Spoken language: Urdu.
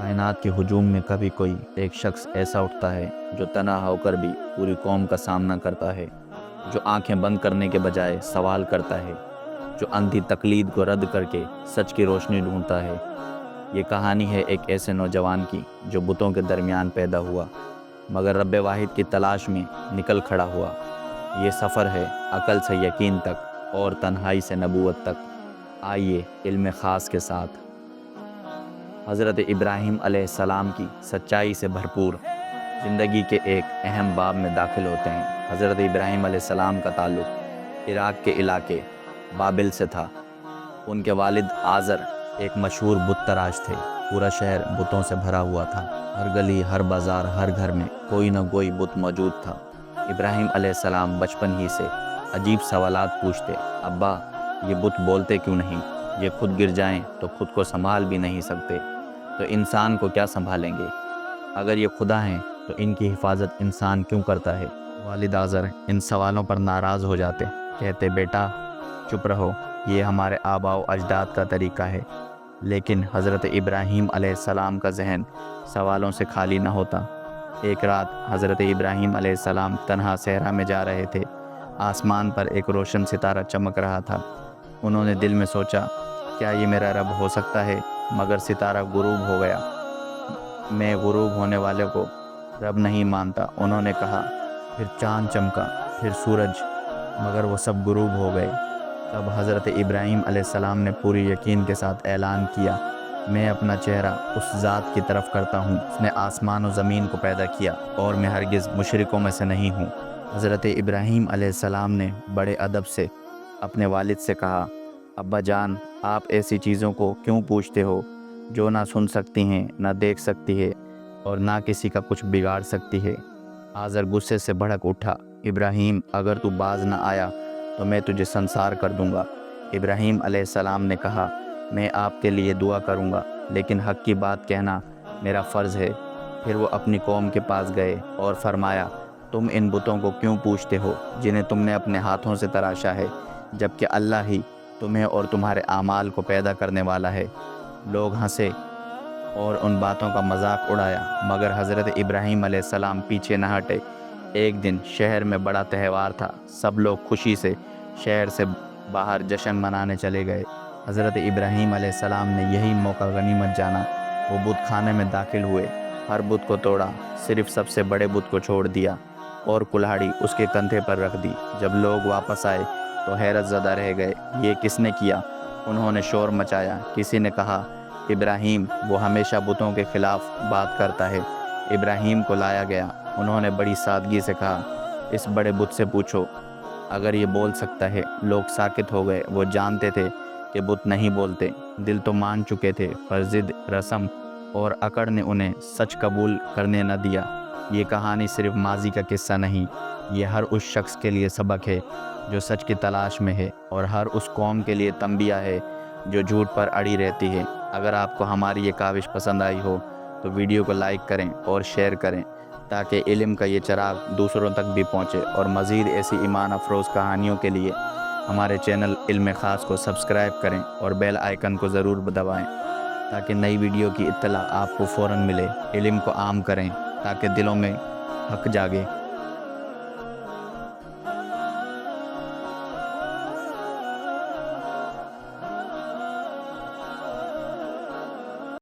کائنات کے ہجوم میں کبھی کوئی ایک شخص ایسا اٹھتا ہے جو تنہا ہو کر بھی پوری قوم کا سامنا کرتا ہے، جو آنکھیں بند کرنے کے بجائے سوال کرتا ہے، جو اندھی تقلید کو رد کر کے سچ کی روشنی ڈھونڈتا ہے۔ یہ کہانی ہے ایک ایسے نوجوان کی جو بتوں کے درمیان پیدا ہوا مگر رب واحد کی تلاش میں نکل کھڑا ہوا۔ یہ سفر ہے عقل سے یقین تک اور تنہائی سے نبوت تک۔ آئیے علم خاص کے ساتھ حضرت ابراہیم علیہ السلام کی سچائی سے بھرپور زندگی کے ایک اہم باب میں داخل ہوتے ہیں۔ حضرت ابراہیم علیہ السلام کا تعلق عراق کے علاقے بابل سے تھا۔ ان کے والد آزر ایک مشہور بت تراش تھے۔ پورا شہر بتوں سے بھرا ہوا تھا۔ ہر گلی، ہر بازار، ہر گھر میں کوئی نہ کوئی بت موجود تھا۔ ابراہیم علیہ السلام بچپن ہی سے عجیب سوالات پوچھتے۔ ابا، یہ بت بولتے کیوں نہیں؟ یہ خود گر جائیں تو خود کو سنبھال بھی نہیں سکتے، تو انسان کو کیا سنبھالیں گے؟ اگر یہ خدا ہیں تو ان کی حفاظت انسان کیوں کرتا ہے؟ والد آزر ان سوالوں پر ناراض ہو جاتے، کہتے بیٹا چپ رہو، یہ ہمارے آباء و اجداد کا طریقہ ہے۔ لیکن حضرت ابراہیم علیہ السلام کا ذہن سوالوں سے خالی نہ ہوتا۔ ایک رات حضرت ابراہیم علیہ السلام تنہا صحرا میں جا رہے تھے۔ آسمان پر ایک روشن ستارہ چمک رہا تھا۔ انہوں نے دل میں سوچا، کیا یہ میرا رب ہو سکتا ہے؟ مگر ستارہ غروب ہو گیا۔ میں غروب ہونے والے کو رب نہیں مانتا، انہوں نے کہا۔ پھر چاند چمکا، پھر سورج، مگر وہ سب غروب ہو گئے۔ تب حضرت ابراہیم علیہ السلام نے پوری یقین کے ساتھ اعلان کیا، میں اپنا چہرہ اس ذات کی طرف کرتا ہوں جس نے آسمان و زمین کو پیدا کیا، اور میں ہرگز مشرکوں میں سے نہیں ہوں۔ حضرت ابراہیم علیہ السلام نے بڑے ادب سے اپنے والد سے کہا، ابا جان، آپ ایسی چیزوں کو کیوں پوچھتے ہو جو نہ سن سکتی ہیں، نہ دیکھ سکتی ہے، اور نہ کسی کا کچھ بگاڑ سکتی ہے؟ آزر غصے سے بھڑک اٹھا، ابراہیم، اگر تو باز نہ آیا تو میں تجھے سنسار کر دوں گا۔ ابراہیم علیہ السلام نے کہا، میں آپ کے لیے دعا کروں گا، لیکن حق کی بات کہنا میرا فرض ہے۔ پھر وہ اپنی قوم کے پاس گئے اور فرمایا، تم ان بتوں کو کیوں پوچھتے ہو جنہیں تم نے اپنے ہاتھوں سے تراشا ہے، جبکہ اللہ ہی تمہیں اور تمہارے اعمال کو پیدا کرنے والا ہے؟ لوگ ہنسے اور ان باتوں کا مذاق اڑایا، مگر حضرت ابراہیم علیہ السلام پیچھے نہ ہٹے۔ ایک دن شہر میں بڑا تہوار تھا، سب لوگ خوشی سے شہر سے باہر جشن منانے چلے گئے۔ حضرت ابراہیم علیہ السلام نے یہی موقع غنیمت جانا۔ وہ بت خانے میں داخل ہوئے، ہر بت کو توڑا، صرف سب سے بڑے بت کو چھوڑ دیا اور کلہاڑی اس کے کندھے پر رکھ دی۔ جب لوگ واپس آئے تو حیرت زدہ رہ گئے، یہ کس نے کیا؟ انہوں نے شور مچایا۔ کسی نے کہا، ابراہیم، وہ ہمیشہ بتوں کے خلاف بات کرتا ہے۔ ابراہیم کو لایا گیا، انہوں نے بڑی سادگی سے کہا، اس بڑے بت سے پوچھو اگر یہ بول سکتا ہے۔ لوگ ساکت ہو گئے، وہ جانتے تھے کہ بت نہیں بولتے، دل تو مان چکے تھے، پر ضد، رسم اور اکڑ نے انہیں سچ قبول کرنے نہ دیا۔ یہ کہانی صرف ماضی کا قصہ نہیں، یہ ہر اس شخص کے لیے سبق ہے جو سچ کی تلاش میں ہے، اور ہر اس قوم کے لیے تنبیہ ہے جو جھوٹ پر اڑی رہتی ہے۔ اگر آپ کو ہماری یہ کاوش پسند آئی ہو تو ویڈیو کو لائک کریں اور شیئر کریں تاکہ علم کا یہ چراغ دوسروں تک بھی پہنچے، اور مزید ایسی ایمان افروز کہانیوں کے لیے ہمارے چینل علم خاص کو سبسکرائب کریں اور بیل آئیکن کو ضرور دبائیں تاکہ نئی ویڈیو کی اطلاع آپ کو فوراً ملے۔ علم کو عام کریں تاکہ دلوں میں حق جاگے۔